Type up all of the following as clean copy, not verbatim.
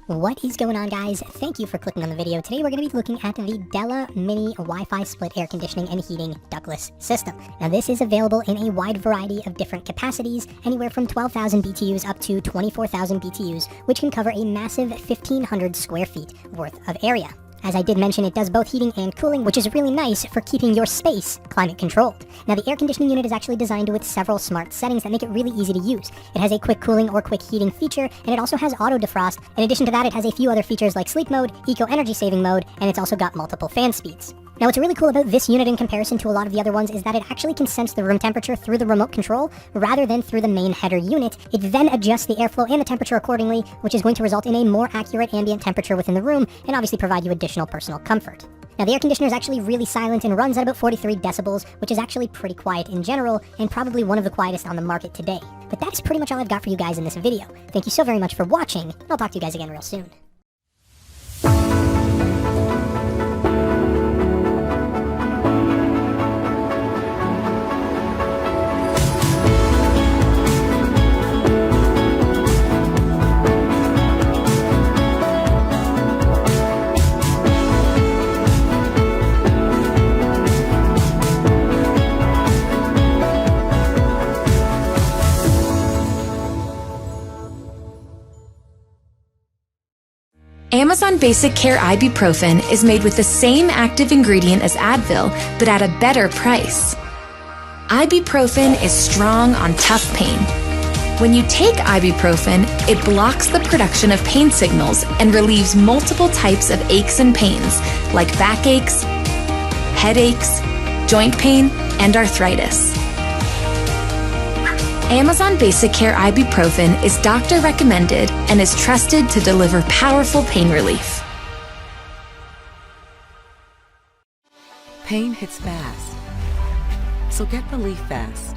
What is going on, guys? Thank you for clicking on the video. Today we're going to be looking at the Della Mini Wi-Fi split air conditioning and heating ductless system. Now this is available in a wide variety of different capacities, anywhere from 12,000 BTUs up to 24,000 BTUs, which can cover a massive 1,500 square feet worth of area. As I did mention, it does both heating and cooling, which is really nice for keeping your space climate controlled. Now the air conditioning unit is actually designed with several smart settings that make it really easy to use. It has a quick cooling or quick heating feature, and it also has auto defrost. In addition to that, it has a few other features like sleep mode, eco energy saving mode, and it's also got multiple fan speeds. Now what's really cool about this unit in comparison to a lot of the other ones is that it actually can sense the room temperature through the remote control rather than through the main header unit. It then adjusts the airflow and the temperature accordingly, which is going to result in a more accurate ambient temperature within the room and obviously provide you additional personal comfort. Now the air conditioner is actually really silent and runs at about 43 decibels, which is actually pretty quiet in general and probably one of the quietest on the market today. But that's pretty much all I've got for you guys in this video. Thank you so very much for watching, and I'll talk to you guys again real soon. Amazon Basic Care Ibuprofen is made with the same active ingredient as Advil, but at a better price. Ibuprofen is strong on tough pain. When you take ibuprofen, it blocks the production of pain signals and relieves multiple types of aches and pains, like backaches, headaches, joint pain, and arthritis. Amazon Basic Care Ibuprofen is doctor recommended and is trusted to deliver powerful pain relief. Pain hits fast, so get relief fast.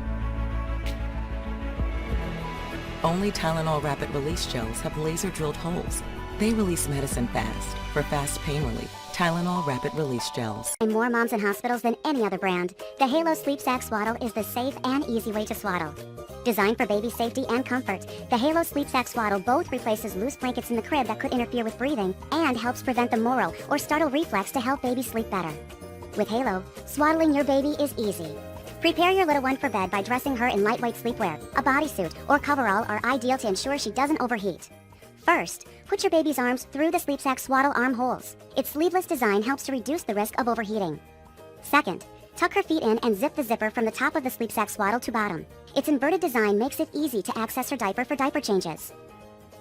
Only Tylenol Rapid Release Gels have laser-drilled holes. They release medicine fast for fast pain relief. Tylenol Rapid Release Gels. More moms in hospitals than any other brand, the Halo Sleep Sack Swaddle is the safe and easy way to swaddle. Designed for baby safety and comfort, the Halo Sleep Sack Swaddle both replaces loose blankets in the crib that could interfere with breathing and helps prevent the Moro or startle reflex to help baby sleep better. With Halo, swaddling your baby is easy. Prepare your little one for bed by dressing her in lightweight sleepwear. A bodysuit or coverall are ideal to ensure she doesn't overheat. First, put your baby's arms through the Sleep Sack Swaddle arm holes. Its sleeveless design helps to reduce the risk of overheating. Second, tuck her feet in and zip the zipper from the top of the Sleep Sack Swaddle to bottom. Its inverted design makes it easy to access her diaper for diaper changes.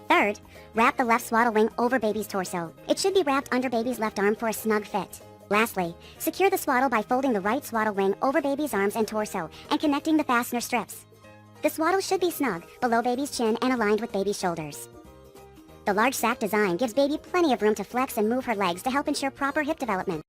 Third, wrap the left swaddle wing over baby's torso. It should be wrapped under baby's left arm for a snug fit. Lastly, secure the swaddle by folding the right swaddle wing over baby's arms and torso and connecting the fastener strips. The swaddle should be snug, below baby's chin and aligned with baby's shoulders. The large sack design gives baby plenty of room to flex and move her legs to help ensure proper hip development.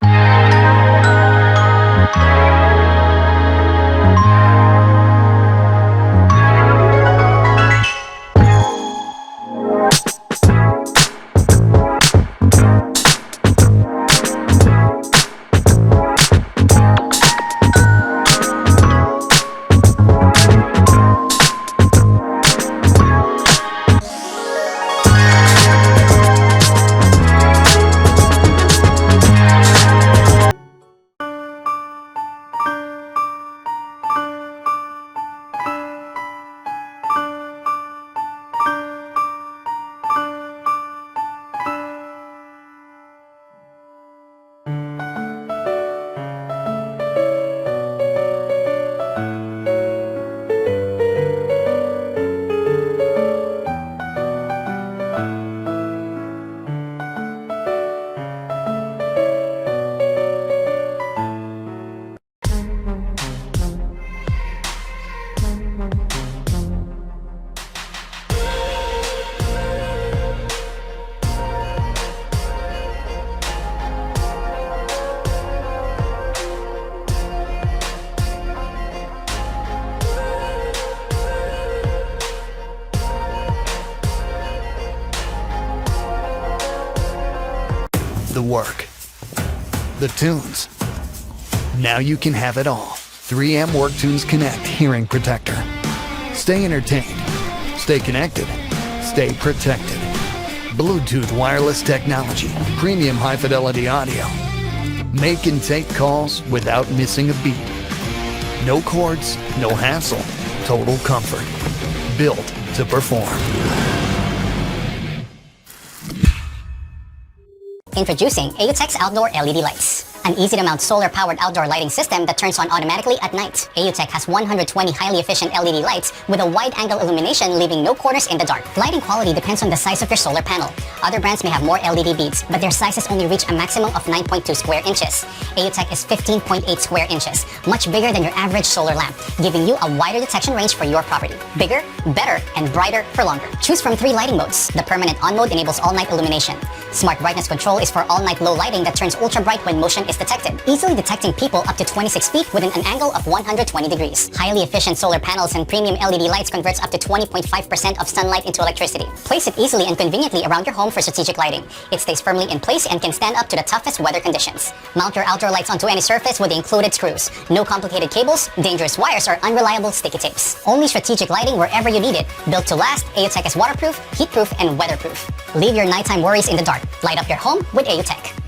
The work, the tunes. Now you can have it all. 3M WorkTunes Connect Hearing Protector. Stay entertained, stay connected, stay protected. Bluetooth wireless technology, premium high-fidelity audio. Make and take calls without missing a beat. No cords, no hassle, total comfort. Built to perform. Introducing Eutec's Outdoor LED Lights, an easy-to-mount solar-powered outdoor lighting system that turns on automatically at night. Eutec has 120 highly efficient LED lights with a wide-angle illumination, leaving no corners in the dark. Lighting quality depends on the size of your solar panel. Other brands may have more LED beads, but their sizes only reach a maximum of 9.2 square inches. Eutec is 15.8 square inches, much bigger than your average solar lamp, giving you a wider detection range for your property. Bigger, better, and brighter for longer. Choose from 3 lighting modes. The permanent on mode enables all-night illumination. Smart brightness control is for all-night low lighting that turns ultra-bright when motion is detected, easily detecting people up to 26 feet within an angle of 120 degrees. Highly efficient solar panels and premium LED lights converts up to 20.5% of sunlight into electricity. Place it easily and conveniently around your home for strategic lighting. It stays firmly in place and can stand up to the toughest weather conditions. Mount your outdoor lights onto any surface with the included screws. No complicated cables, dangerous wires, or unreliable sticky tapes. Only strategic lighting wherever you need it. Built to last, Eutec is waterproof, heatproof, and weatherproof. Leave your nighttime worries in the dark. Light up your home with Eutec.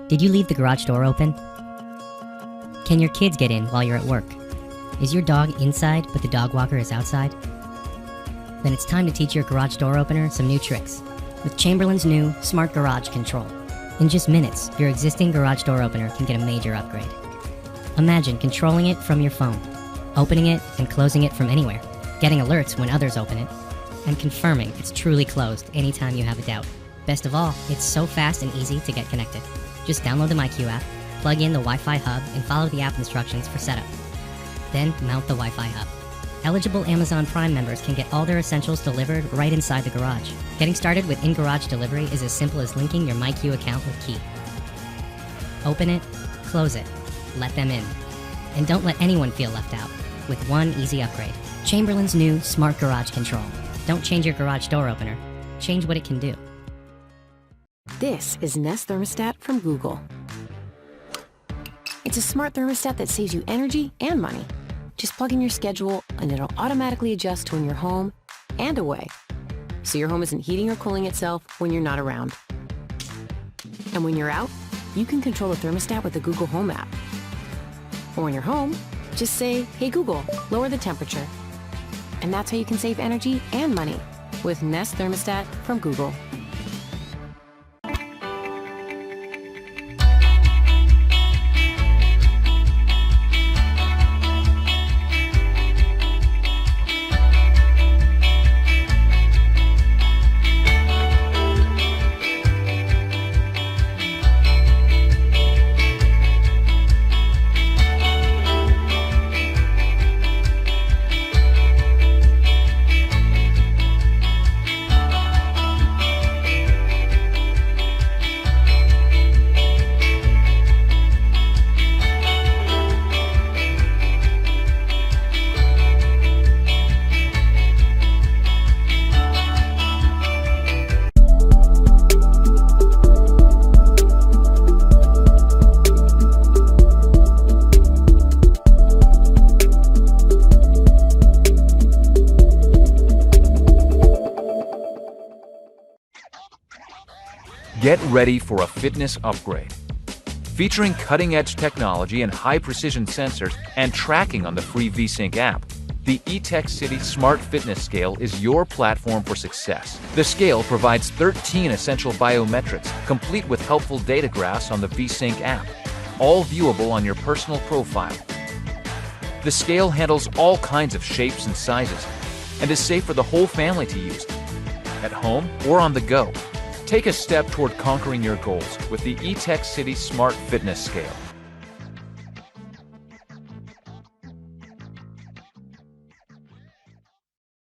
Did you leave the garage door open? Can your kids get in while you're at work? Is your dog inside but the dog walker is outside? Then it's time to teach your garage door opener some new tricks with Chamberlain's new Smart Garage Control. In just minutes, your existing garage door opener can get a major upgrade. Imagine controlling it from your phone, opening it and closing it from anywhere, getting alerts when others open it, and confirming it's truly closed anytime you have a doubt. Best of all, it's so fast and easy to get connected. Just download the MyQ app, plug in the Wi-Fi hub, and follow the app instructions for setup. Then mount the Wi-Fi hub. Eligible Amazon Prime members can get all their essentials delivered right inside the garage. Getting started with in-garage delivery is as simple as linking your MyQ account with Key. Open it, close it, let them in. And don't let anyone feel left out with one easy upgrade. Chamberlain's new Smart Garage Control. Don't change your garage door opener. Change what it can do. This is Nest Thermostat from Google. It's a smart thermostat that saves you energy and money. Just plug in your schedule and it'll automatically adjust to when you're home and away. So your home isn't heating or cooling itself when you're not around. And when you're out, you can control the thermostat with the Google Home app. Or when you're home, just say, "Hey Google, lower the temperature." And that's how you can save energy and money with Nest Thermostat from Google. Get ready for a fitness upgrade. Featuring cutting-edge technology and high-precision sensors and tracking on the free VSync app, The eTech City Smart Fitness Scale is your platform for success. The scale provides 13 essential biometrics, complete with helpful data graphs on the VSync app, all viewable on your personal profile. The scale handles all kinds of shapes and sizes and is safe for the whole family to use, at home or on the go. Take a step toward conquering your goals with the eTech City Smart Fitness Scale.